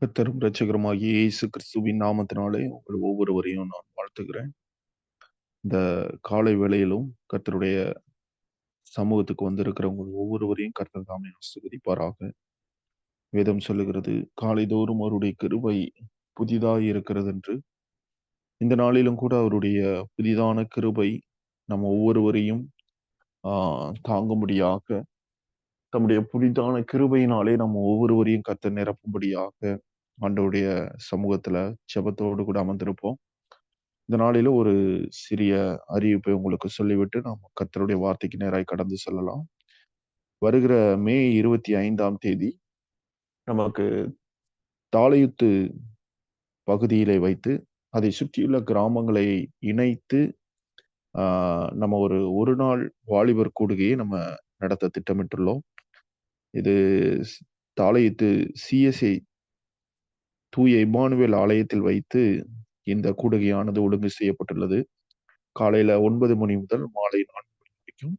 கர்த்தரும் இரட்சகருமாகிய இயேசு கிறிஸ்துவின் நாமத்தினாலே உங்கள் ஒவ்வொருவரையும் நான் வாழ்த்துகிறேன். இந்த காலை வேளையிலும் கர்த்தருடைய சமூகத்துக்கு வந்திருக்கிற உங்கள் ஒவ்வொருவரையும் கர்த்தர் தாமே ஆசீர்வதிப்பாராக. வேதம் சொல்லுகிறது, காலைதோறும் அவருடைய கிருபை புதிதாய் இருக்கிறது என்று. இந்த நாளிலும் கூட அவருடைய புதிதான கிருபை நம்ம ஒவ்வொருவரையும் தாங்கும்படியாக, தம்முடைய புதிதான கிருபையினாலே நம்ம ஒவ்வொருவரையும் கர்த்தர் நிரப்பும்படியாக ஆண்டவருடைய சமூகத்துல ஜெபத்தோடு கூட அமர்ந்திருப்போம். இந்த நாளில ஒரு சிறிய அறிவிப்பை உங்களுக்கு சொல்லிவிட்டு நாம் கர்த்தருடைய வார்த்தைக்கு நேராய் கடந்து செல்லலாம். வருகிற மே 25ஆம் தேதி நமக்கு தாழையுத்து பகுதியிலே வைத்து அதை சுற்றியுள்ள கிராமங்களை இணைத்து நம்ம ஒரு நாள் வாலிபர் கூடுகையை நம்ம நடத்த திட்டமிட்டுள்ளோம். இது தாழையுத்து சிஎஸ்ஐ தூய இம்மானுவேல் ஆலயத்தில் வைத்து இந்த கூடுகையானது ஒழுங்கு செய்யப்பட்டுள்ளது. காலையில 9 மணி முதல் மாலை 4 மணி வரைக்கும்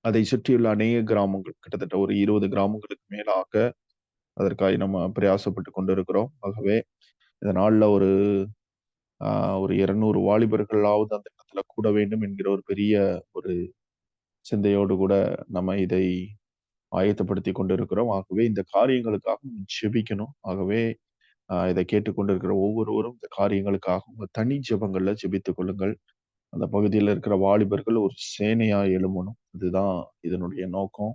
அதை சுற்றியுள்ள அநேக கிராமங்கள், கிட்டத்தட்ட ஒரு 20 கிராமங்களுக்கு மேலாக அதற்காக நம்ம பிரயாசப்பட்டு கொண்டிருக்கிறோம். ஆகவே இந்த நாள்ல ஒரு 200 வாலிபர்களாவது அந்த இடத்துல கூட வேண்டும் என்கிற ஒரு பெரிய ஒரு சிந்தையோடு கூட நம்ம இதை ஆயத்தப்படுத்தி கொண்டிருக்கிறோம். ஆகவே இந்த காரியங்களுக்காக ஜெபிக்கணும். ஆகவே இதை கேட்டுக்கொண்டிருக்கிற ஒவ்வொருவரும் இந்த காரியங்களுக்காக உங்க தனி ஜெபங்கள்ல ஜெபித்துக் கொள்ளுங்கள். அந்த பகுதியில் இருக்கிற வாலிபர்கள் ஒரு சேனையா எழும்பணும். இதுதான் இதனுடைய நோக்கம்.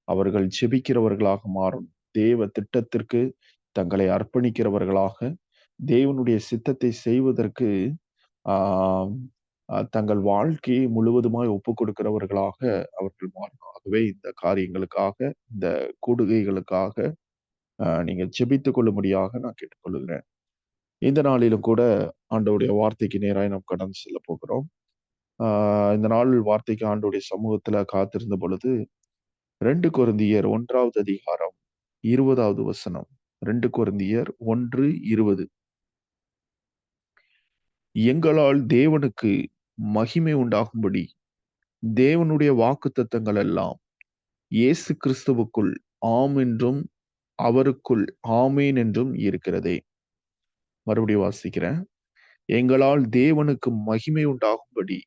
அவர்கள் ஜெபிக்கிறவர்களாக மாறணும். தேவ திட்டத்திற்கு தங்களை அர்ப்பணிக்கிறவர்களாக, தேவனுடைய சித்தத்தை செய்வதற்கு ஆஹ் தங்கள் வாழ்க்கையை முழுவதுமாய் ஒப்புக் கொடுக்கிறவர்களாக அவர்கள் மாறணும். ஆகவே இந்த காரியங்களுக்காக, இந்த கூடுகைகளுக்காக நீங்கள் ஜெபித்துக் கொள்ளும்படியாக நான் கேட்டுக்கொள்கிறேன். இந்த நாளிலும் கூட ஆண்டவருடைய வார்த்தைக்கு நேராய் நாம் கடந்து செல்ல போகிறோம். இந்த நாள் வார்த்தைக்கு ஆண்டவருடைய சமூகத்துல காத்திருந்த பொழுது 2 கொரிந்தியர் 1வது அதிகாரம் 20வது வசனம். 2 கொரிந்தியர் 1:20. எங்களால் தேவனுக்கு மகிமை உண்டாகும்படி தேவனுடைய வாக்குத்தத்தங்கள் எல்லாம் இயேசு கிறிஸ்துவுக்குள் ஆம் என்றும் அவருக்குள் ஆமேன் என்றும் இருக்கிறதே. மறுபடியும் வாசிக்கிறேன். எங்களால் தேவனுக்கு மகிமை உண்டாகும்படி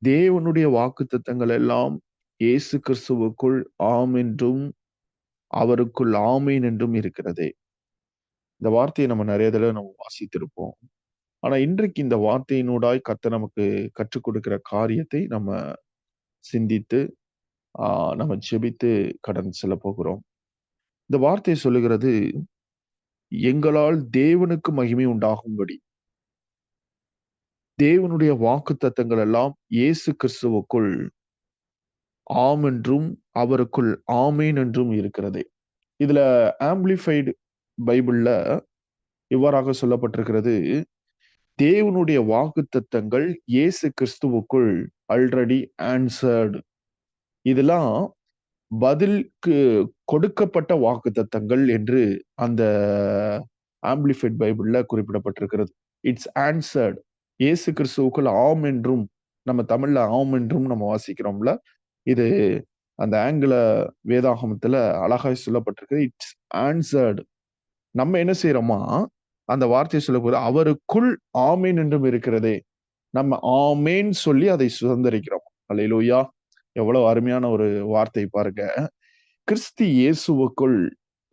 தேவனுடைய வாக்குத்தத்தங்கள் எல்லாம் இயேசு கிறிஸ்துவுக்குள் ஆம் என்றும் அவருக்குள் ஆமேன் என்றும் இருக்கிறதே. இந்த வார்த்தையை நம்ம நிறைய தடவை நம்ம வாசித்திருப்போம். ஆனா இன்றைக்கு இந்த வார்த்தையினூடாய் கர்த்தர் நமக்கு கற்றுக் கொடுக்கிற காரியத்தை நம்ம சிந்தித்து நம்ம ஜெபித்து கடந்து செல்ல போகிறோம். இந்த வார்த்தை சொல்லுகிறது, எங்களால் தேவனுக்கு மகிமை உண்டாகும்படி தேவனுடைய வாக்குத்தத்தங்கள் எல்லாம் இயேசு கிறிஸ்துவுக்குள் ஆம் என்றும் அவருக்குள் ஆமேன் என்றும் இருக்கிறதே. இதுல ஆம்பிளிஃபைடு பைபிள்ல இவ்வாறாக சொல்லப்பட்டிருக்கிறது, தேவனுடைய வாக்குத்தத்தங்கள் இயேசு கிறிஸ்துவுக்குள் ஆல்ரெடி ஆன்சர்டு. இதெல்லாம் பதிலுக்கு கொடுக்கப்பட்ட வாக்குத்தத்தங்கள் என்று அந்த ஆம்பிளிஃபைட் பைபிள்ல குறிப்பிடப்பட்டிருக்கிறது. It's answered. இயேசு கிறிஸ்துவுக்குள் ஆம் என்றும், நம்ம தமிழ்ல ஆம் என்றும் நம்ம வாசிக்கிறோம்ல, இது அந்த ஆங்கில வேதாகமத்துல அழகாய் சொல்லப்பட்டிருக்கு. It's answered. நம்ம என்ன செய்யறோமா, அந்த வார்த்தையை சொல்லும்போது அவருக்குள் ஆமேன் என்றும் இருக்கிறதே, நம்ம ஆமேன் சொல்லி அதை சுதந்திரிக்கிறோம். அல்லேலூயா. எவ்வளவு அருமையான ஒரு வார்த்தை பாருங்க. கிறிஸ்து இயேசுவுக்குள்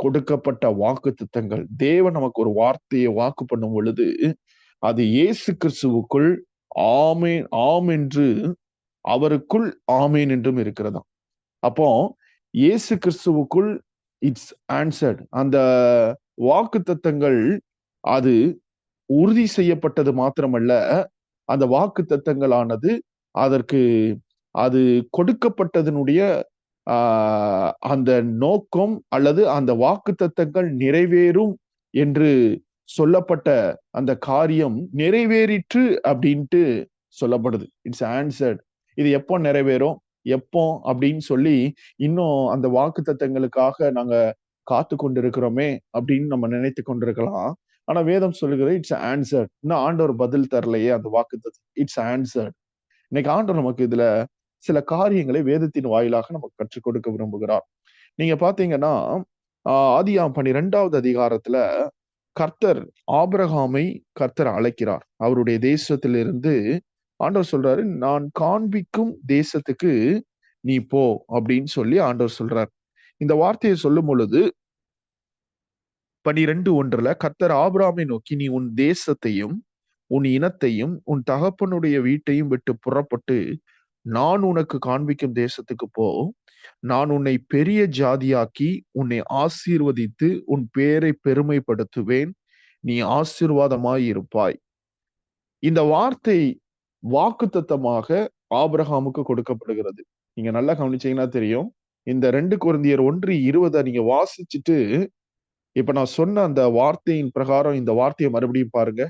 கொடுக்கப்பட்ட வாக்குத்தத்தங்கள், தேவன் நமக்கு ஒரு வார்த்தையை வாக்கு பண்ணும் பொழுது அது இயேசு கிறிஸ்துவுக்குள் ஆமேன், ஆம் என்று அவருக்குள் ஆமேன் என்றும் இருக்கிறதாம். அப்போ இயேசு கிறிஸ்துவுக்குள் இட்ஸ் ஆன்சர்ட். அந்த வாக்குத்தத்தங்கள் அது உறுதி செய்யப்பட்டது மாத்திரமல்ல, அந்த வாக்குத்தத்தங்களானது அதற்கு அது கொடுக்கப்பட்டதனுடைய அந்த நோக்கம் அல்லது அந்த வாக்குத்தத்தங்கள் நிறைவேறும் என்று சொல்லப்பட்ட அந்த காரியம் நிறைவேறிற்று அப்படின்ட்டு சொல்லப்படுது. It's answered. இது எப்போ நிறைவேறும், எப்போ அப்படின்னு சொல்லி இன்னும் அந்த வாக்குத்தத்தங்களுக்காக நாங்க காத்து கொண்டிருக்கிறோமே அப்படின்னு நம்ம நினைத்து கொண்டிருக்கலாம். ஆனா வேதம் சொல்லுகிறது இட்ஸ் ஆன்சர்ட். இன்னும் ஆண்டவர் பதில் தரலையே அந்த வாக்குத்தத்தம். It's answered. இன்னைக்கு ஆண்டவர் நமக்கு இதுல சில காரியங்களை வேதத்தின் வாயிலாக நமக்கு கற்றுக் கொடுக்க விரும்புகிறார். நீங்க பாத்தீங்கன்னா ஆதியாகமம் 12வது அதிகாரத்துல கர்த்தர் ஆபிரகாமை கர்த்தர் அழைக்கிறார். அவருடைய தேசத்திலிருந்து ஆண்டவர் சொல்றாரு, நான் காண்பிக்கும் தேசத்துக்கு நீ போ அப்படின்னு சொல்லி ஆண்டவர் சொல்றார். இந்த வார்த்தையை சொல்லும் பொழுது 12:1 கர்த்தர் ஆபிரகாமை நோக்கி, நீ உன் தேசத்தையும் உன் இனத்தையும் உன் தகப்பனுடைய வீட்டையும் விட்டு புறப்பட்டு நான் உனக்கு காண்பிக்கும் தேசத்துக்கு போ. நான் உன்னை பெரிய ஜாதியாக்கி உன்னை ஆசீர்வதித்து உன் பேரை பெருமைப்படுத்துவேன். நீ ஆசீர்வாதமாய் இருப்பாய். இந்த வார்த்தை வாக்குத்தத்தமாக ஆபிரகாமுக்கு கொடுக்கப்படுகிறது. நீங்க நல்லா கவனிச்சீங்கன்னா தெரியும். இந்த 2 கொரிந்தியர் 1:20 நீங்க வாசிச்சுட்டு இப்ப நான் சொன்ன அந்த வார்த்தையின் பிரகாரம் இந்த வார்த்தையை மறுபடியும் பாருங்க.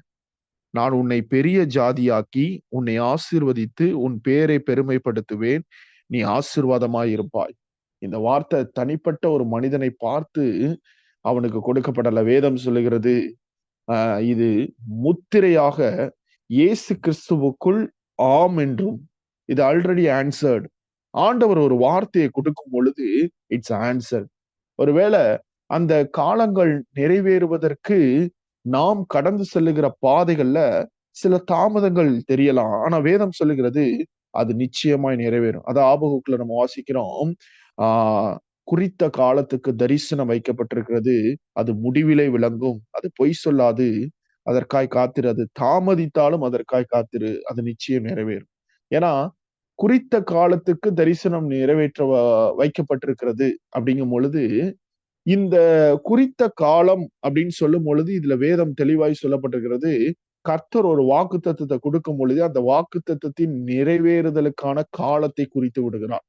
நான் உன்னை பெரிய ஜாதியாக்கி உன்னை ஆசீர்வதித்து உன் பேரை பெருமைப்படுத்துவேன். நீ ஆசீர்வாதமாய் இருப்பாய். இந்த வார்த்தை தனிப்பட்ட ஒரு மனிதனை பார்த்து அவனுக்கு கொடுக்கப்படல. வேதம் சொல்லுகிறது, இது முத்திரையாக இயேசு கிறிஸ்துவுக்குள் ஆம் என்றும், இது ஆல்ரெடி ஆன்சர்ட். ஆண்டவர் ஒரு வார்த்தையை கொடுக்கும் பொழுது இட்ஸ் ஆன்சர்ட். ஒருவேளை அந்த காலங்கள் நிறைவேறுவதற்கு நாம் கடந்து செல்லுகிற பாதைகள்ல சில தாமதங்கள் தெரியலாம். ஆனா வேதம் சொல்லுகிறது அது நிச்சயமாய் நிறைவேறும். அது ஆபகுக்குள்ள நம்ம வாசிக்கிறோம். குறித்த காலத்துக்கு தரிசனம் வைக்கப்பட்டிருக்கிறது, அது முடிவிலே விளங்கும், அது பொய் சொல்லாது, அதற்காய் காத்திரு, அது தாமதித்தாலும் அதற்காய் காத்திரு, அது நிச்சயம் நிறைவேறும். ஏன்னா குறித்த காலத்துக்கு தரிசனம் நிறைவேற்ற வைக்கப்பட்டிருக்கிறது அப்படிங்கும் பொழுது, இந்த குறித்த காலம் அப்படின்னு சொல்லும் பொழுது இதுல வேதம் தெளிவாய் சொல்லப்பட்டிருக்கிறது. கர்த்தர் ஒரு வாக்குத்தத்தத்தை கொடுக்கும் பொழுது அந்த வாக்குத்தத்தத்தின் நிறைவேறுதலுக்கான காலத்தை குறித்து விடுகிறார்.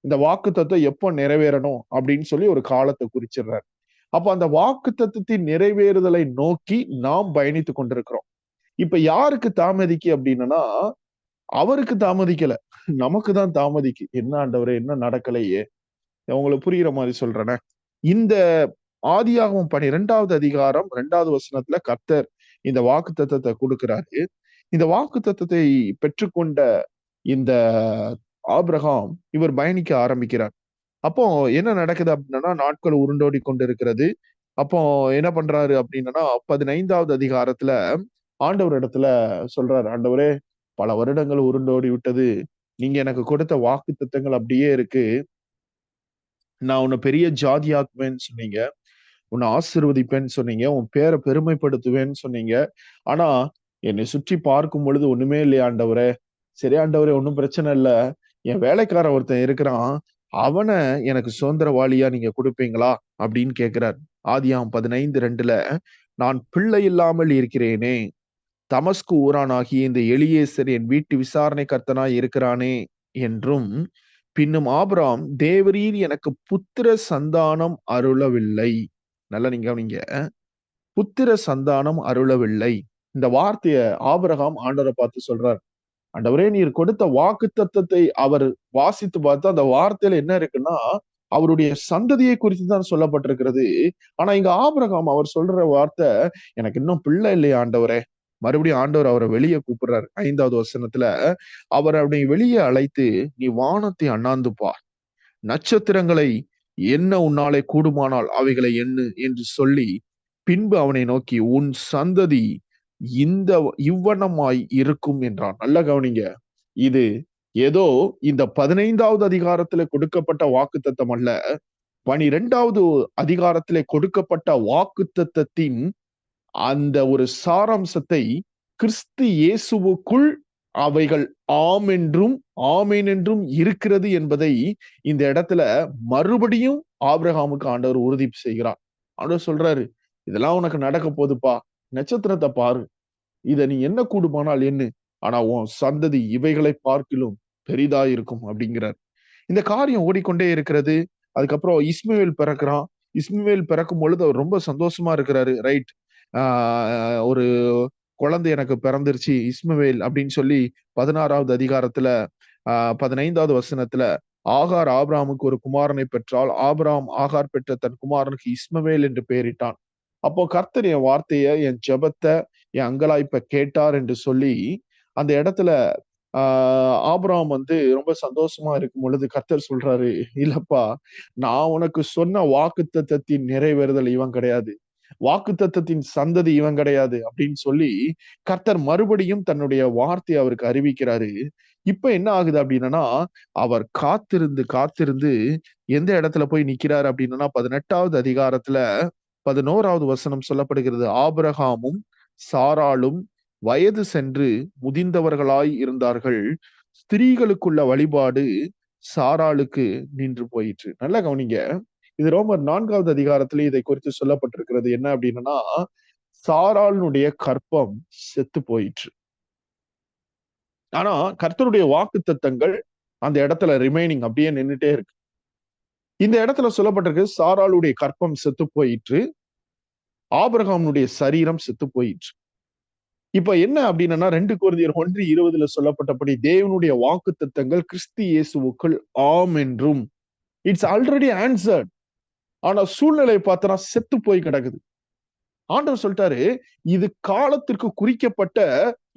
இந்த வாக்குத்தத்தம் எப்போ நிறைவேறணும் அப்படின்னு சொல்லி ஒரு காலத்தை குறிச்சிடுறார். அப்ப அந்த வாக்குத்தத்தத்தின் நிறைவேறுதலை நோக்கி நாம் பயணித்து கொண்டிருக்கிறோம். இப்ப யாருக்கு தாமதிக்கு அப்படின்னா, அவருக்கு தாமதிக்கல, நமக்கு தான் தாமதிக்கு. என்ன ஆண்டவரே, என்ன நடக்கலையே? உங்களுக்கு புரியுற மாதிரி சொல்றேனே. இந்த ஆதியாகமம் 12வது அதிகாரம் 2வது வசனத்துல கர்த்தர் இந்த வாக்குத்தத்தத்தை கொடுக்கிறாரு. இந்த வாக்குத்தத்தத்தை பெற்றுக்கொண்ட இந்த ஆபிரகாம் இவர் பயணிக்க ஆரம்பிக்கிறார். அப்போ என்ன நடக்குது அப்படின்னா, நாட்கள் உருண்டோடி கொண்டிருக்கிறது. அப்போ என்ன பண்றாரு அப்படின்னா, 15வது அதிகாரத்துல ஆண்டவர் இடத்துல சொல்றாரு, ஆண்டவரே, பல வருடங்கள் உருண்டோடி விட்டது, நீங்க எனக்கு கொடுத்த வாக்குத்தத்தங்கள் அப்படியே இருக்கு. நான் உன்னை பெரிய ஜாதியாக்குவேன்னு சொன்னீங்க, உன்னை ஆசீர்வதிப்பேன்னு சொன்னீங்க, உன் பேரை பெருமைப்படுத்துவேன்னு சொன்னீங்க. ஆனா என்னை சுற்றி பார்க்கும் பொழுது ஒண்ணுமே இல்லையா ஆண்டவரே? சரி ஆண்டவரே, ஒன்றும் பிரச்சனை இல்ல. என் வேலைக்காரன் ஒருத்தன் இருக்கிறான், அவனை எனக்கு சுதந்திரவாளியா நீங்க கொடுப்பீங்களா அப்படின்னு கேட்கிறார். ஆதியாகமம் 15:2 நான் பிள்ளை இல்லாமல் இருக்கிறேனே, தமஸ்கு ஊரானாகிய இந்த எலியேசர் என் வீட்டு விசாரணை கர்த்தனாய் இருக்கிறானே என்றும், பின்னும் ஆபிராம், தேவரீர் எனக்கு புத்திர சந்தானம் அருளவில்லை. நல்லா நீங்க கவனிங்க, புத்திர சந்தானம் அருளவில்லை. இந்த வார்த்தைய ஆபிரகாம் ஆண்டவரை பார்த்து சொல்றார். ஆண்டவரே, நீர் கொடுத்த வாக்குத்தத்தத்தை அவர் வாசித்து பார்த்து அந்த வார்த்தையில என்ன இருக்குன்னா, அவருடைய சந்ததியை குறித்து தான் சொல்லப்பட்டிருக்கிறது. ஆனா இங்க ஆபிரகாம் அவர் சொல்ற வார்த்தை, எனக்கு இன்னும் பிள்ளை இல்லையா ஆண்டவரே? மறுபடியும் ஆண்டவர் அவரை வெளியே கூப்பிடுறாரு. 5வது வசனத்துல அவர் அவனை வெளியே அழைத்து, நீ வானத்தை அண்ணாந்து பார், நட்சத்திரங்களை என்ன உன்னாலே கூடுமானால் அவைகளை எண்ணு என்று சொல்லி, பின்பு அவனை நோக்கி, உன் சந்ததி இந்த இவ்வண்ணமாய் இருக்கும் என்றான். நல்ல கவனிங்க, இது ஏதோ இந்த 15வது அதிகாரத்துல கொடுக்கப்பட்ட வாக்குத்தத்தம் அல்ல, 12வது அதிகாரத்திலே கொடுக்கப்பட்ட வாக்குத்தத்தத்தின் அந்த ஒரு சாராம்சத்தை கிறிஸ்து இயேசுவுக்குள் அவைகள் ஆம் என்றும் ஆமேன் என்றும் இருக்கிறது என்பதை இந்த இடத்துல மறுபடியும் ஆபிரகாமுக்கு ஆண்டவர் உறுதி செய்கிறார். ஆண்டவர் சொல்றாரு, இதெல்லாம் உனக்கு நடக்க போகுதுப்பா, நட்சத்திரத்தை பாரு, இத நீ என்ன கூடுமானால் என்ன, ஆனா உன் சந்ததி இவைகளை பார்க்கிலும் பெரிதா இருக்கும் அப்படிங்கிறார். இந்த காரியம் ஓடிக்கொண்டே இருக்கிறது. அதுக்கப்புறம் இஸ்மவேல் பிறக்கிறான். இஸ்மவேல் பிறக்கும் பொழுது அவர் ரொம்ப சந்தோஷமா இருக்கிறாரு. ரைட், ஒரு குழந்தை எனக்கு பிறந்துருச்சு இஸ்மவேல் அப்படின்னு சொல்லி 16வது அதிகாரத்துல 15வது வசனத்துல, ஆகார் ஆபிரகாமுக்கு ஒரு குமாரனை பெற்றால், ஆபிரகாம் ஆகார் பெற்ற தன் குமாரனுக்கு இஸ்மவேல் என்று பெயரிட்டான். அப்போ கர்த்தர் என் வார்த்தைய, என் ஜெபத்தை, என் அங்கலாய்ப்பை கேட்டார் என்று சொல்லி அந்த இடத்துல ஆபிரகாம் வந்து ரொம்ப சந்தோஷமா இருக்கும் பொழுது கர்த்தர் சொல்றாரு, இல்லப்பா, நான் உனக்கு சொன்ன வாக்குத்தத்தத்தின் நிறைவேறுதல் இவன் கிடையாது. வாக்குத்தத்தத்தின் சந்ததி இவன் கிடையாது அப்படின்னு சொல்லி கர்த்தர் மறுபடியும் தன்னுடைய வார்த்தையை அவருக்கு அறிவிக்கிறாரு. இப்ப என்ன ஆகுது அப்படின்னா, அவர் காத்திருந்து காத்திருந்து எந்த இடத்துல போய் நிக்கிறார் அப்படின்னா, 18வது அதிகாரத்துல 11வது வசனம் சொல்லப்படுகிறது. ஆபிரகாமும் சாராளும் வயது சென்று முதிர்ந்தவர்களாய் இருந்தார்கள். ஸ்திரீகளுக்குள்ள வழிபாடு சாராளுக்கு நின்று போயிற்று. நல்லா கவனிங்க. இது ரோமர் 4வது அதிகாரத்திலே இதை குறித்து சொல்லப்பட்டிருக்கிறது. என்ன அப்படின்னா, சாராளுடைய கற்பம் செத்து போயிற்று. ஆனா கர்த்தருடைய வாக்குத்தத்தங்கள் அந்த இடத்துல ரிமைனிங் அப்படியே நின்னுட்டே இருக்கு. இந்த இடத்துல சொல்லப்பட்டிருக்கு, சாராளுடைய கற்பம் செத்து போயிற்று, ஆபிரகாமுடைய சரீரம் செத்து போயிற்று. இப்ப என்ன அப்படின்னா 2 கொரிந்தியர் 1:20 சொல்லப்பட்டபடி தேவனுடைய வாக்குத்தத்தங்கள் கிறிஸ்து இயேசுவுக்குள் ஆம் என்றும் இட்ஸ் ஆல்ரெடி ஆன்சர்ட். ஆனா சூழ்நிலை பார்த்தனா செத்து போய் கிடக்குது. ஆண்டவர் சொல்லிட்டாரு, இது காலத்திற்கு குறிக்கப்பட்ட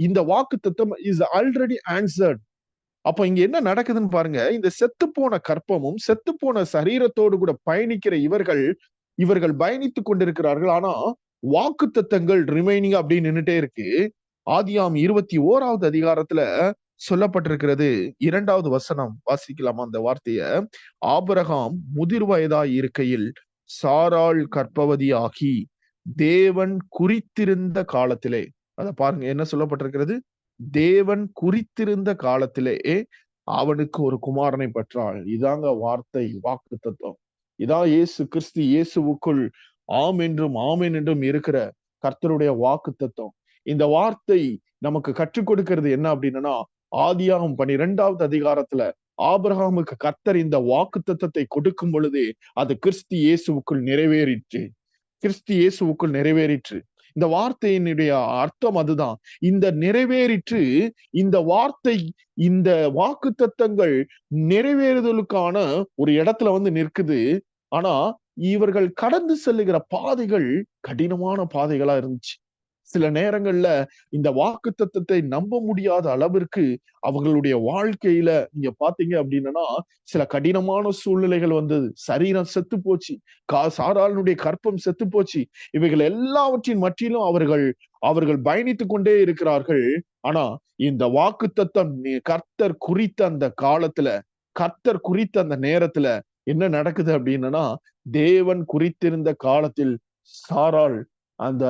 இந்த வாக்குத்தத்தம் இஸ் ஆல்ரெடி ஆன்சர்ட். அப்ப இங்க என்ன நடக்குதுன்னு பாருங்க. இந்த செத்துப்போன கற்பமும் செத்துப்போன சரீரத்தோடு கூட பயணிக்கிற இவர்கள் பயணித்துக் கொண்டிருக்கிறார்கள். ஆனா வாக்குத்தத்தங்கள் ரிமைனிங் அப்படின்னு நின்னுட்டே இருக்கு. ஆதியாம் 21வது அதிகாரத்துல சொல்லப்பட்டிருக்கிறது. 2வது வசனம் வாசிக்கலாமா அந்த வார்த்தைய? ஆபிரகாம் முதிர் வயதாய் இருக்கையில் சாராள் கர்ப்பவதி ஆகி தேவன் குறித்திருந்த காலத்திலே, அத பாருங்க என்ன சொல்லப்பட்டிருக்கிறது? தேவன் குறித்திருந்த காலத்திலே அவனுக்கு ஒரு குமாரனை பெற்றாள். இதாங்க வார்த்தை, வாக்குத்தத்தம். இதான் இயேசு கிறிஸ்து இயேசுவுக்குள் ஆம் என்றும் ஆமென் என்றும் இருக்கிற கர்த்தருடைய வாக்குத்தத்தம். இந்த வார்த்தை நமக்கு கற்றுக் கொடுக்கிறது என்ன அப்படின்னா, ஆதியாகமம் 12வது அதிகாரத்துல ஆபிரகாமுக்கு கர்த்தர் இந்த வாக்குத்தத்தத்தை கொடுக்கும் பொழுதே அது கிறிஸ்து இயேசுவுக்குள் நிறைவேறிற்று. கிறிஸ்து இயேசுவுக்குள் நிறைவேறிற்று. இந்த வார்த்தையினுடைய அர்த்தம் அதுதான். இந்த நிறைவேறிற்று, இந்த வார்த்தை, இந்த வாக்குத்தத்தங்கள் நிறைவேறுதலுக்கான ஒரு இடத்துல வந்து நிற்குது. ஆனா இவர்கள் கடந்து செல்லுகிற பாதைகள் கடினமான பாதைகளா இருந்துச்சு. சில நேரங்கள்ல இந்த வாக்குத்தத்தத்தை நம்ப முடியாத அளவிற்கு அவர்களுடைய வாழ்க்கையில நீங்க பாத்தீங்க அப்படின்னா சில கடினமான சூழ்நிலைகள் வந்தது. சரீரம் செத்து போச்சு, சாராளுடைய கற்பம் செத்து போச்சு. இவைகள் எல்லாவற்றின் மற்றிலும் அவர்கள் பயணித்துக் கொண்டே இருக்கிறார்கள். ஆனா இந்த வாக்குத்தத்தம் கர்த்தர் குறித்த அந்த காலத்துல, கர்த்தர் குறித்த அந்த நேரத்துல என்ன நடக்குது அப்படின்னா, தேவன் குறித்திருந்த காலத்தில் சாராள் அந்த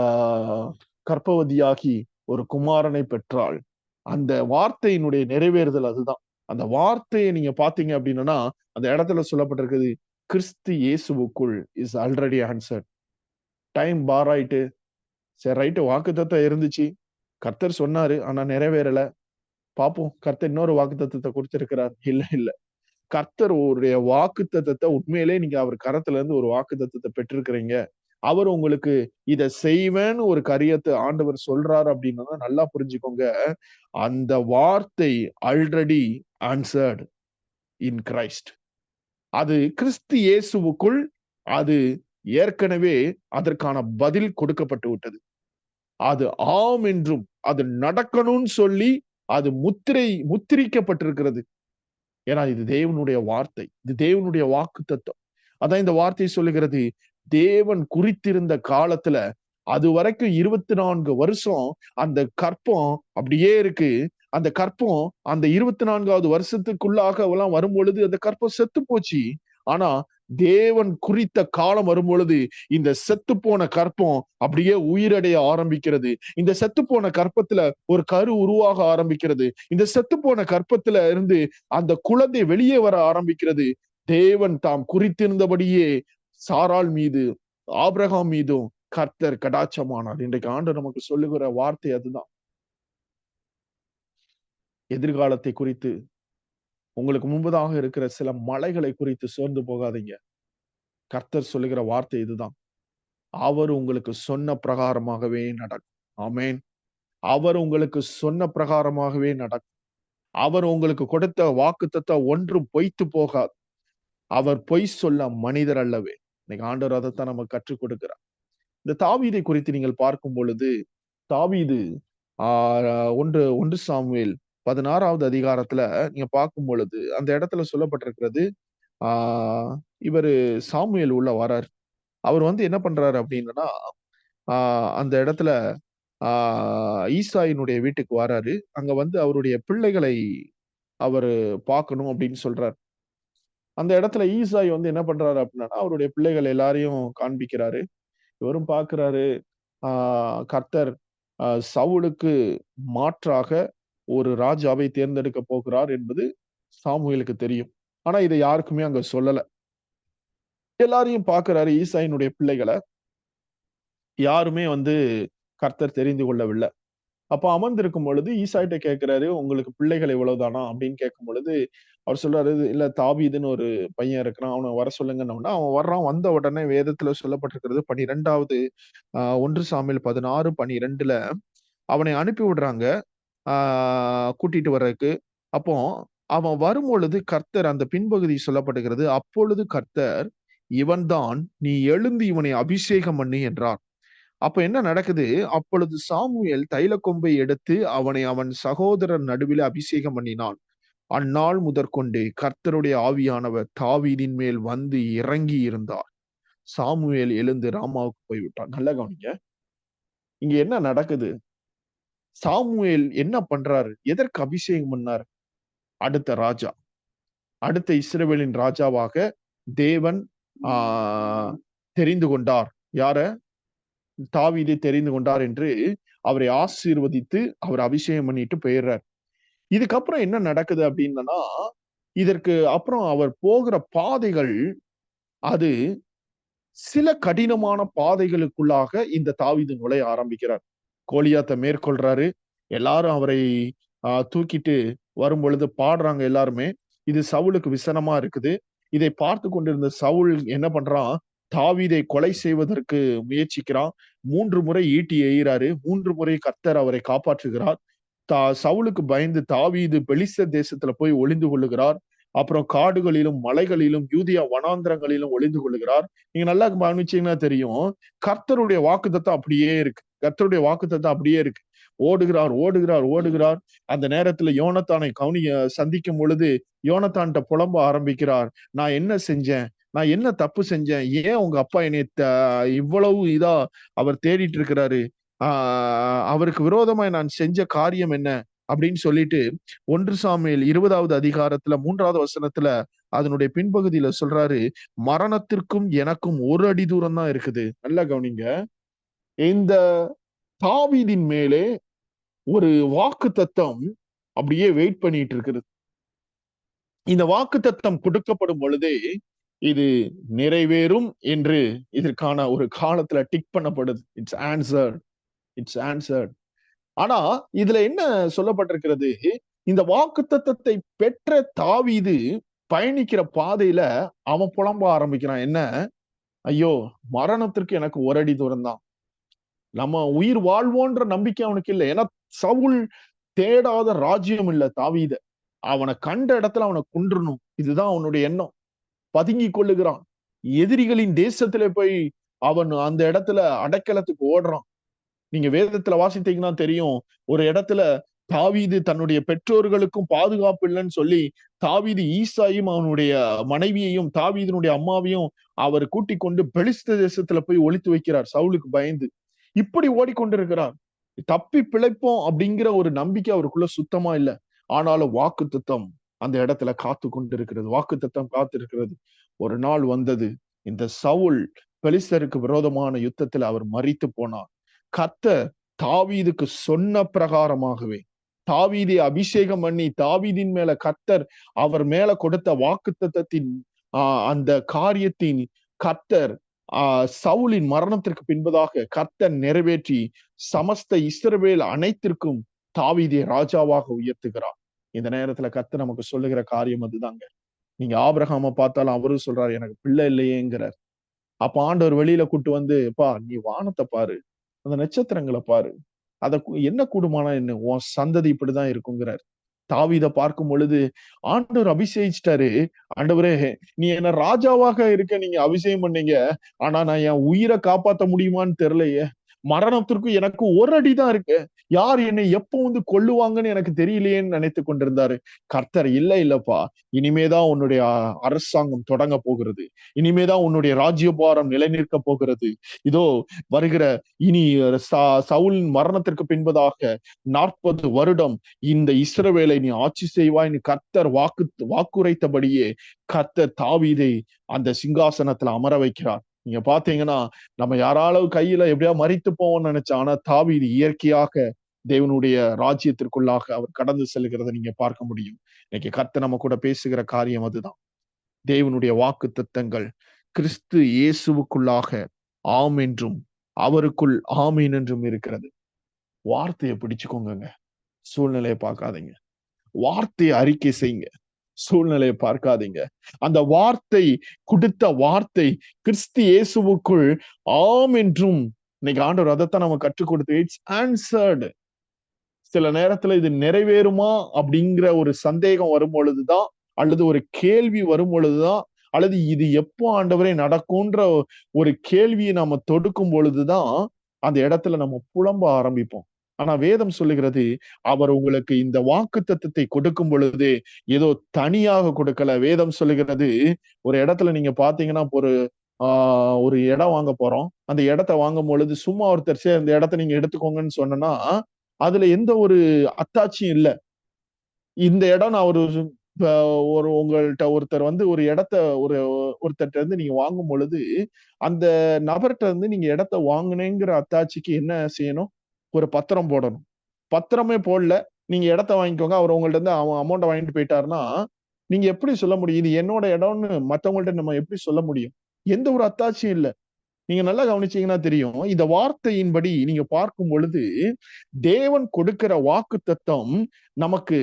கர்ப்பவதியாகி ஒரு குமாரனை பெற்றாள். அந்த வார்த்தையினுடைய நிறைவேறுதல் அதுதான். அந்த வார்த்தையை நீங்க பாத்தீங்க அப்படின்னா அந்த இடத்துல சொல்லப்பட்டிருக்குது, கிறிஸ்து இயேசுவுக்குள் இஸ் ஆல்ரெடி ஆன்சர்ட். டைம் பார் ஆயிட்டு, சரி ரைட்டு, வாக்குத்தத்தம் இருந்துச்சு, கர்த்தர் சொன்னாரு, ஆனா நிறைவேறல. பாப்போம், கர்த்தர் இன்னொரு வாக்குத்தத்தத்தை கொடுத்திருக்கிறார். இல்ல இல்ல, கர்த்தர் ஒரு வாக்குத்தத்தத்தை உண்மையிலே நீங்க அவர் கரத்துல இருந்து ஒரு வாக்குத்தத்தத்தை பெற்றிருக்கிறீங்க. அவர் உங்களுக்கு இத செய்வேன்னு ஒரு காரியத்தை ஆண்டவர் சொல்றாரு அப்படின்னா நல்லா புரிஞ்சுக்கோங்க. அந்த வார்த்தை ஆல்ரெடி ஆன்சர்ட் இன் கிரைஸ்ட். அது கிறிஸ்து இயேசுவுக்குள் அது ஏற்கனவே அதற்கான பதில் கொடுக்கப்பட்டு விட்டது. அது ஆம் என்றும் அது நடக்கணும்னு சொல்லி அது முத்திரிக்கப்பட்டிருக்கிறது. ஏன்னா இது தேவனுடைய வார்த்தை, இது தேவனுடைய வாக்கு தத்துவம். அதான் இந்த வார்த்தை சொல்லுகிறது, தேவன் குறித்திருந்த காலத்துல அது வரைக்கும் 24 வருஷம் அந்த கற்பம் அப்படியே இருக்கு. அந்த கற்பம் அந்த 24வது வருஷத்துக்குள்ளாக எல்லாம் வரும்பொழுது அந்த கற்பம் செத்து போச்சு. ஆனா தேவன் குறித்த காலம் வரும்பொழுது இந்த செத்து போன கற்பம் அப்படியே உயிரடைய ஆரம்பிக்கிறது. இந்த செத்து போன கற்பத்துல ஒரு கரு உருவாக ஆரம்பிக்கிறது. இந்த செத்து போன கற்பத்துல இருந்து அந்த குழந்தை வெளியே வர ஆரம்பிக்கிறது. தேவன் தாம் குறித்திருந்தபடியே சாராள் மீது, ஆபிரகாம் மீதும் கர்த்தர் கடாட்சமானார். இன்றைக்கு ஆண்டவர் நமக்கு சொல்லுகிற வார்த்தை அதுதான். எதிர்காலத்தை குறித்து, உங்களுக்கு முன்பதாக இருக்கிற சில மலைகளை குறித்து சோர்ந்து போகாதீங்க. கர்த்தர் சொல்லுகிற வார்த்தை இதுதான். அவர் உங்களுக்கு சொன்ன பிரகாரமாகவே நடக்கும். ஆமென். அவர் உங்களுக்கு சொன்ன பிரகாரமாகவே நடக்கும். அவர் உங்களுக்கு கொடுத்த வாக்குத்தத்தம் ஒன்றும் பொய்த்து போகாது. அவர் பொய் சொல்ல மனிதர் அல்லவே. இன்னைக்கு ஆண்டவர் அதைத்தான் நமக்கு கற்றுக் கொடுக்கிறார். இந்த தாவீதை குறித்து நீங்கள் பார்க்கும் பொழுது, தாவீது ஒன்று சாமுவேல் 16வது அதிகாரத்துல நீங்க பார்க்கும் பொழுது அந்த இடத்துல சொல்லப்பட்டிருக்கிறது. ஆஹ் இவரு சாமுவேல் உள்ள வராரு. அவர் வந்து என்ன பண்றாரு அப்படின்னா, அந்த இடத்துல ஈசாயினுடைய வீட்டுக்கு வராரு. அங்க வந்து அவருடைய பிள்ளைகளை அவரு பார்க்கணும் அப்படின்னு சொல்றாரு. அந்த இடத்துல ஈசாய் வந்து என்ன பண்றாரு அப்படின்னா, அவருடைய பிள்ளைகள் எல்லாரையும் காண்பிக்கிறாரு. இவரும் பார்க்கிறாரு. கர்த்தர் சவுலுக்கு மாற்றாக ஒரு ராஜாவை தேர்ந்தெடுக்க போகிறார் என்பது சாமுவேலுக்கு தெரியும். ஆனா இதை யாருக்குமே அங்க சொல்லல. எல்லாரையும் பார்க்கிறாரு ஈசாயினுடைய பிள்ளைகளை. யாருமே வந்து கர்த்தர் தெரிந்து கொள்ளவில்லை. அப்ப அமர்ந்திருக்கும் பொழுது ஈசாயிட்ட கேட்கிறாரு, உங்களுக்கு பிள்ளைகள் இவ்வளவுதானா அப்படின்னு கேட்கும் பொழுது அவர் சொல்றாரு, இல்ல தாவீதுன்னு ஒரு பையன் இருக்கிறான், அவனை வர சொல்லுங்கன்னா அவன் வர்றான். வந்த உடனே வேதத்துல சொல்லப்பட்டிருக்கிறது 12வது 1 சாமுவேல் 16:12 அவனை அனுப்பி விடுறாங்க கூட்டிட்டு வர்றதுக்கு. அப்போ அவன் வரும்பொழுது கர்த்தர் அந்த பின்பகுதி சொல்லப்படுகிறது, அப்பொழுது கர்த்தர் இவன்தான், நீ எழுந்து இவனை அபிஷேகம் பண்ணி என்றார். அப்ப என்ன நடக்குது? அப்பொழுது சாமுவேல் தைல கொம்பை எடுத்து அவனை அவன் சகோதரர் நடுவில் அபிஷேகம் பண்ணினான். அந்நாள் முதற்கொண்டு கர்த்தருடைய ஆவியானவர் தாவீதின் மேல் வந்து இறங்கி இருந்தார். சாமுவேல் எழுந்து ராமாவுக்கு போய்விட்டான். நல்ல கவனிங்க. இங்க என்ன நடக்குது? சாமுவேல் என்ன பண்றாரு? எதற்கு அபிஷேகம் பண்ணார்? அடுத்த ராஜா, அடுத்த இஸ்ரவேலின் ராஜாவாக தேவன் தெரிந்து கொண்டார். யார? தாவீதை தெரிந்து கொண்டார் என்று அவரை ஆசீர்வதித்து அவர் அபிஷேகம் பண்ணிட்டு போயிடுறார். இதுக்கப்புறம் என்ன நடக்குது அப்படின்னா, இதற்கு அப்புறம் அவர் போகிற பாதைகள் அது சில கடினமான பாதைகளுக்குள்ளாக இந்த தாவீது நுழைய ஆரம்பிக்கிறார். கோலியாத்தை மேற்கொள்றாரு. எல்லாரும் அவரை தூக்கிட்டு வரும் பொழுது பாடுறாங்க எல்லாருமே. இது சவுலுக்கு விசனமா இருக்குது. இதை பார்த்து கொண்டிருந்த சவுல் என்ன பண்றான்? தாவீதை கொலை செய்வதற்கு முயற்சிக்கிறான். 3 முறை ஈட்டி எய்கிறாரு. 3 முறை கர்த்தர் அவரை காப்பாற்றுகிறார். சவுலுக்கு பயந்து தாவீது பெலிஸ்தர் தேசத்துல போய் ஒளிந்து கொள்ளுகிறார். அப்புறம் காடுகளிலும் மலைகளிலும் யூதியா வனாந்திரங்களிலும் ஒளிந்து கொள்ளுகிறார். நீங்க நல்லா கவனிச்சீங்கன்னா தெரியும், கர்த்தருடைய வாக்குத்தத்தம் அப்படியே இருக்கு. கர்த்தருடைய வாக்குத்தத்தம் அப்படியே இருக்கு. ஓடுகிறார், ஓடுகிறார், ஓடுகிறார். அந்த நேரத்துல யோனத்தானை சந்திக்கும் பொழுது யோனத்தான்ட்ட புலம்ப ஆரம்பிக்கிறார். நான் என்ன செஞ்சேன்? நான் என்ன தப்பு செஞ்சேன்? ஏன் உங்க அப்பா என்னை இவ்வளவு இதா அவர் தேடிட்டு இருக்கிறாரு? அவருக்கு விரோதமாய் நான் செஞ்ச காரியம் என்ன அப்படின்னு சொல்லிட்டு 1 சாமுவேல் 20வது அதிகாரத்துல 3வது வசனத்துல அதனுடைய பின்பகுதியில சொல்றாரு, மரணத்திற்கும் எனக்கும் 1 அடி தூரம் தான் இருக்குது. நல்லா கவனிங்க. இந்த தாவீதின் மேலே ஒரு வாக்கு தத்தம் அப்படியே வெயிட் பண்ணிட்டு இருக்குது. இந்த வாக்கு தத்தம் கொடுக்கப்படும் பொழுதே இது நிறைவேறும் என்று இதற்கான ஒரு காலத்துல டிக் பண்ணப்படுது. It's answered, it's answered. ஆனா இதுல என்ன சொல்லப்பட்டிருக்கிறது? இந்த வாக்கு தத்தத்தை பெற்ற தாவீது பயணிக்கிற பாதையில அவன் புலம்ப ஆரம்பிக்கிறான். என்ன? ஐயோ, மரணத்திற்கு எனக்கு 1 அடி தூரம் தான். நம்ம உயிர் வாழ்வோன்ற நம்பிக்கை அவனுக்கு இல்லை. ஏன்னா சவுல் தேடாத ராஜ்யம் இல்ல தாவீத. அவனை கண்ட இடத்துல அவனை கொன்றணும், இதுதான் அவனுடைய எண்ணம். பதுங்கி கொள்ளுகிறான். எதிரிகளின் தேசத்துல போய் அவன் அந்த இடத்துல அடைக்கலத்துக்கு ஓடுறான். நீங்க வேதத்துல வாசித்தீங்கன்னா தெரியும், ஒரு இடத்துல தாவீது தன்னுடைய பெற்றோர்களுக்கும் பாதுகாப்பு இல்லைன்னு சொல்லி தாவீது ஈசாயும் அவனுடைய மனைவியையும் தாவீதனுடைய அம்மாவையும் அவர் கூட்டிக் கொண்டு பெலிஸ்த தேசத்துல போய் ஒளித்து வைக்கிறார் சவுலுக்கு பயந்து. இப்படி ஓடிக்கொண்டிருக்கிறார். தப்பி பிழைப்போம் அப்படிங்கிற ஒரு நம்பிக்கை அவருக்குள்ள சுத்தமா இல்லை. ஆனாலும் வாக்கு தத்தம் அந்த இடத்துல காத்து கொண்டிருக்கிறது. வாக்கு தத்தம் காத்திருக்கிறது. ஒரு நாள் வந்தது. இந்த சவுல் பெலிஸ்தருக்கு விரோதமான யுத்தத்தில் அவர் மரித்து போனார். கர்த்தர் தாவீதுக்கு சொன்ன பிரகாரமாகவே தாவீதை அபிஷேகம் பண்ணி தாவீதின் மேல கர்த்தர் அவர் மேல கொடுத்த வாக்கு தத்தத்தின் அந்த காரியத்தின் கர்த்தர் சவுலின் மரணத்திற்கு பின்பதாக கர்த்தர் நிறைவேற்றி சமஸ்த இஸ்ரவேல் அனைத்திற்கும் தாவீதை ராஜாவாக உயர்த்துகிறார். இந்த நேரத்துல கர்த்தர் நமக்கு சொல்லுகிற காரியம் அதுதாங்க. நீங்க ஆபிரகாம பார்த்தாலும் அவரும் சொல்றாரு, எனக்கு பிள்ளை இல்லையேங்கிறார். அப்ப ஆண்டவர் வெளியில கூட்டு வந்து, பா நீ வானத்தை பாரு, அந்த நட்சத்திரங்களை பாரு, அத என்ன கூடுமானா என்ன, உன் சந்ததி இப்படிதான் இருக்குங்கிறார். தாவீத பார்க்கும் பொழுது ஆண்டவர் அபிஷேகிச்சிட்டாரு. ஆண்டவரே, நீ என்ன ராஜாவாக இருக்க நீங்க அபிஷேகம் பண்ணீங்க, ஆனா நான் என் உயிரை காப்பாத்த முடியுமான்னு தெரியலையே. மரணத்திற்கும் எனக்கு ஒரு அடிதான் இருக்கு. யார் என்னை எப்போ வந்து கொல்லுவாங்கன்னு எனக்கு தெரியலையேன்னு நினைத்து கொண்டிருந்தாரு. கர்த்தர், இல்லப்பா, இனிமேதான் உன்னுடைய அரசாங்கம் தொடங்க போகிறது. இனிமேதான் உன்னுடைய ராஜ்யபாரம் நிலைநிற்க போகிறது. இதோ வருகிற இனி சவுல் மரணத்திற்கு பின்பதாக 40 வருடம் இந்த இஸ்ரவேலை நீ ஆட்சி செய்வாய். கர்த்தர் வாக்குரைத்தபடியே கர்த்தர் தாவீதை அந்த சிங்காசனத்துல அமர வைக்கிறார். நீங்க பாத்தீங்கன்னா, நம்ம யாராலும் கையில எப்படியா மறித்து போவோம்னு நினைச்சா, ஆனா தாவீது இயற்கையாக தேவனுடைய ராஜ்யத்திற்குள்ளாக அவர் கடந்து செல்கிறத நீங்க பார்க்க முடியும். இன்னைக்கு கர்த்தர் நம்ம கூட பேசுகிற காரியம் அதுதான். தேவனுடைய வாக்கு தத்தங்கள் கிறிஸ்து இயேசுவுக்குள்ளாக ஆம் என்றும் அவருக்குள் ஆமீன் என்றும் இருக்கிறது. வார்த்தையை பிடிச்சுக்கோங்க. சூழ்நிலையை பார்க்காதீங்க. வார்த்தையை அறிக்கை செய்யுங்க. சூழ்நிலையை பார்க்காதீங்க. அந்த வார்த்தை, கொடுத்த வார்த்தை கிறிஸ்து இயேசுவுக்குள் ஆம் என்றும். இன்னைக்கு ஆண்டவர் அதைத்தான் நம்ம கற்றுக் கொடுத்து, இட்ஸ் ஆன்சர்டு. சில நேரத்துல இது நிறைவேறுமா அப்படிங்கிற ஒரு சந்தேகம் வரும் பொழுதுதான், அல்லது ஒரு கேள்வி வரும் பொழுதுதான், அல்லது இது எப்போ ஆண்டவரே நடக்கும்ன்ற ஒரு கேள்வியை நாம தொடுக்கும் பொழுதுதான் அந்த இடத்துல நம்ம புலம்ப ஆரம்பிப்போம். ஆனா வேதம் சொல்லுகிறது, அவர் உங்களுக்கு இந்த வாக்குத்தத்தத்தை கொடுக்கும் பொழுது ஏதோ தனியாக கொடுக்கல. வேதம் சொல்லுகிறது, ஒரு இடத்துல நீங்க பாத்தீங்கன்னா, ஒரு இடம் வாங்க போறோம். அந்த இடத்தை வாங்கும் பொழுது சும்மா ஒருத்தர், சரி அந்த இடத்த நீங்க எடுத்துக்கோங்கன்னு சொன்னா, அதுல எந்த ஒரு அத்தாட்சியும் இல்ல. இந்த இடம் நான் ஒரு உங்கள்ட்ட ஒருத்தர் வந்து ஒரு இடத்த ஒருத்தர்ட்ட இருந்து நீங்க வாங்கும் பொழுது, அந்த நபர்கிட்ட இருந்து நீங்க இடத்த வாங்குனேங்கிற அத்தாட்சிக்கு என்ன செய்யணும்? ஒரு பத்திரம் போடணும். பத்திரமே போடல, நீங்க இடத்த வாங்கிக்கோங்க, அவர் உங்கள்ட்ட இருந்து அமௌண்ட்ட வாங்கிட்டு போயிட்டாருன்னா, நீங்க எப்படி சொல்ல முடியும்? இது என்னோட இடம்னு மத்தவங்கள்ட்ட நம்ம எப்படி சொல்ல முடியும்? எந்த ஒரு அத்தாட்சியும் இல்ல. நீங்க நல்லா கவனிச்சீங்கன்னா தெரியும். இந்த வார்த்தையின்படி நீங்க பார்க்கும் பொழுது, தேவன் கொடுக்கிற வாக்குத்தத்தம் நமக்கு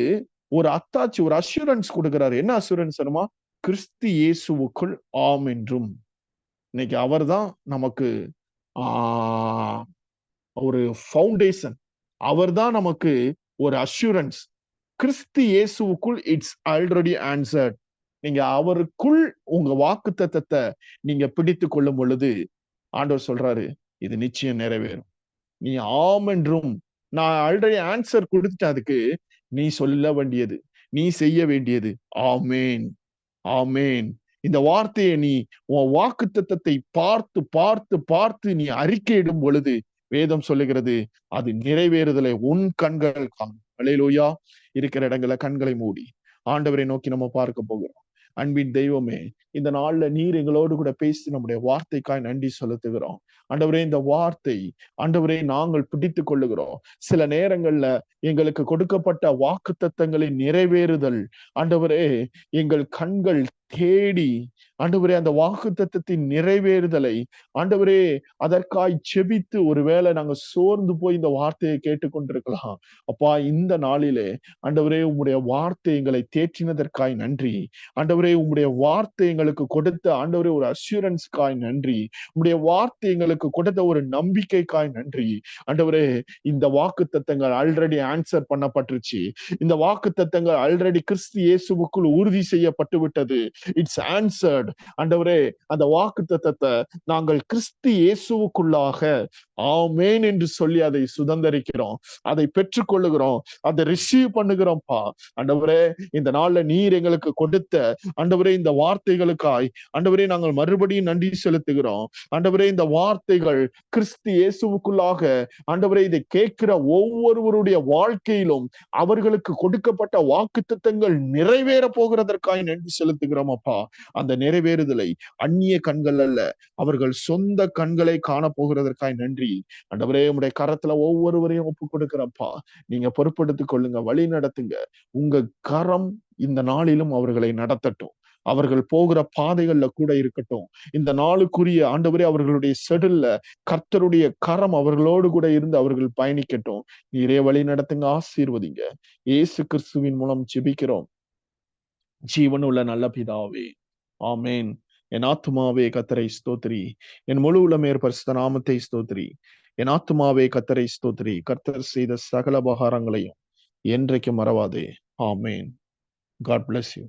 ஒரு அத்தாட்சி, ஒரு அஷ்யூரன்ஸ் கொடுக்கிறாரு. என்ன அஷ்யூரன்ஸ் தெரியுமா? கிறிஸ்து இயேசுவுக்குள் ஆம் என்றும். இன்னைக்கு அவர்தான் நமக்கு ஆஹ் ஒரு ஃபவுண்டேஷன். அவர்தான் நமக்கு ஒரு அஷ்யூரன்ஸ். கிறிஸ்து இயேசுவுக்குள் இட்ஸ் ஆல்ரெடி ஆன்சர்ட். நீங்க அவருக்குள் உங்க வாக்குத்தத்தத்தை நீங்க பிடித்து கொள்ளும் பொழுது, ஆண்டவர் சொல்றாரு, இது நிச்சயம் நிறைவேறும். நீ ஆம் என்றும், நான் ஆல்ரெடி ஆன்சர் கொடுத்துட்டேன். அதுக்கு நீ சொல்ல வேண்டியது, நீ செய்ய வேண்டியது ஆமேன், ஆமேன். இந்த வார்த்தையை நீ உன் வாக்குத்தத்தத்தை பார்த்து பார்த்து பார்த்து நீ அறிக்கையிடும் பொழுது, வேதம் சொல்லுகிறது, அது நிறைவேறுதலை உன் கண்கள் காணும். அல்லேலூயா. இருக்கிற இடங்களை கண்களை மூடி ஆண்டவரை நோக்கி நம்ம பார்க்க போகிறோம். அன்பின் தெய்வமே, இந்த நாள்ல நீர் எங்களோடு கூட பேசி நம்முடைய வார்த்தைக்காய் நன்றி செலுத்துகிறோம். ஆண்டவரே, இந்த வார்த்தை ஆண்டவரே நாங்கள் பிடித்துக் கொள்ளுகிறோம். சில நேரங்கள்ல எங்களுக்கு கொடுக்கப்பட்ட வாக்குத்தத்தங்களின் நிறைவேறுதல் ஆண்டவரே, எங்கள் கண்கள் தேடி ஆண்டவரே அந்த வாக்குத்தத்தத்தின் நிறைவேறுதலை ஆண்டவரே அதற்காய் செபித்து ஒருவேளை நாங்க சோர்ந்து போய் இந்த வார்த்தையை கேட்டுக்கொண்டிருக்கலாம். அப்பா, இந்த நாளிலே ஆண்டவரே உம்முடைய வார்த்தை எங்களை தேற்றினதற்காய் நன்றி. ஆண்டவரே உம்முடைய வார்த்தை எங்களுக்கு கொடுத்த ஆண்டவரே ஒரு அஷ்யூரன்ஸ்க்காய் நன்றி. உம்முடைய வார்த்தை எங்களுக்கு கொடுத்த ஒரு நம்பிக்கைக்காய் நன்றி. ஆண்டவரே, இந்த வாக்குத்தத்தங்கள் ஆல்ரெடி ஆன்சர் பண்ணப்பட்டுருச்சு. இந்த வாக்குத்தத்தங்கள் ஆல்ரெடி கிறிஸ்து இயேசுவுக்குள் உறுதி செய்யப்பட்டு விட்டது. It's answered. ஆண்டவரே, அந்த வாக்குத்தத்தத்தை நாங்கள் கிறிஸ்து இயேசுவுக்குள்ளாக ஆமேன் என்று சொல்லி அதை சுதந்தரிக்கிறோம், அதை பெற்றுக்கொள்ளுகிறோம், அதை ரிசீவ் பண்ணுகிறோம்ப்பா. ஆண்டவரே, இந்த நாள்ல நீர் எங்களுக்கு கொடுத்த ஆண்டவரே இந்த வார்த்தைகளுக்காய் ஆண்டவரே நாங்கள் மறுபடியும் நன்றி செலுத்துகிறோம். ஆண்டவரே, இந்த வார்த்தைகள் கிறிஸ்து இயேசுவுக்குள்ளாக ஆண்டவரே இதை கேட்கிற ஒவ்வொருவருடைய வாழ்க்கையிலும் அவர்களுக்கு கொடுக்கப்பட்ட வாக்குத்தத்தங்கள் நிறைவேற போகிறதற்காய் நன்றி செலுத்துகிறோம் அப்பா. அந்த நிறைவேறுதலை அந்நிய கண்கள் அல்ல, அவர்கள் சொந்த கண்களை காண போகிறதற்காய் நன்றி. ஆண்டவரே, உம்முடைய கரத்துல ஒவ்வொருவரையும் ஒப்பு கொடுக்கிறப்பா. நீங்க பொறுப்படுத்திக் கொள்ளுங்க, வழி நடத்துங்க. உங்க கரம் இந்த நாளிலும் அவர்களை நடத்தட்டும். அவர்கள் போகிற பாதைகள்ல கூட இருக்கட்டும். இந்த நாளுக்குரிய ஆண்டவரே அவர்களுடைய செடில்ல கர்த்தருடைய கரம் அவர்களோடு கூட இருந்து அவர்கள் பயணிக்கட்டும். நீரே வழி நடத்துங்க, ஆசீர்வதிங்க. இயேசு கிறிஸ்துவின் மூலம் ஜெபிக்கிறோம் ஜீவனுள்ள நல்ல பிதாவே, ஆமேன். என் ஆத்துமாவே கர்த்தரை ஸ்தோத்திரி, என் முழு உள்ளமேர் பரிசுத்த நாமத்தை ஸ்தோத்திரி. என் ஆத்துமாவே கர்த்தரை ஸ்தோத்திரி, கர்த்தர் செய்த சகல உபகாரங்களையும் என்றைக்கு மறவாதே. ஆமேன். God bless you.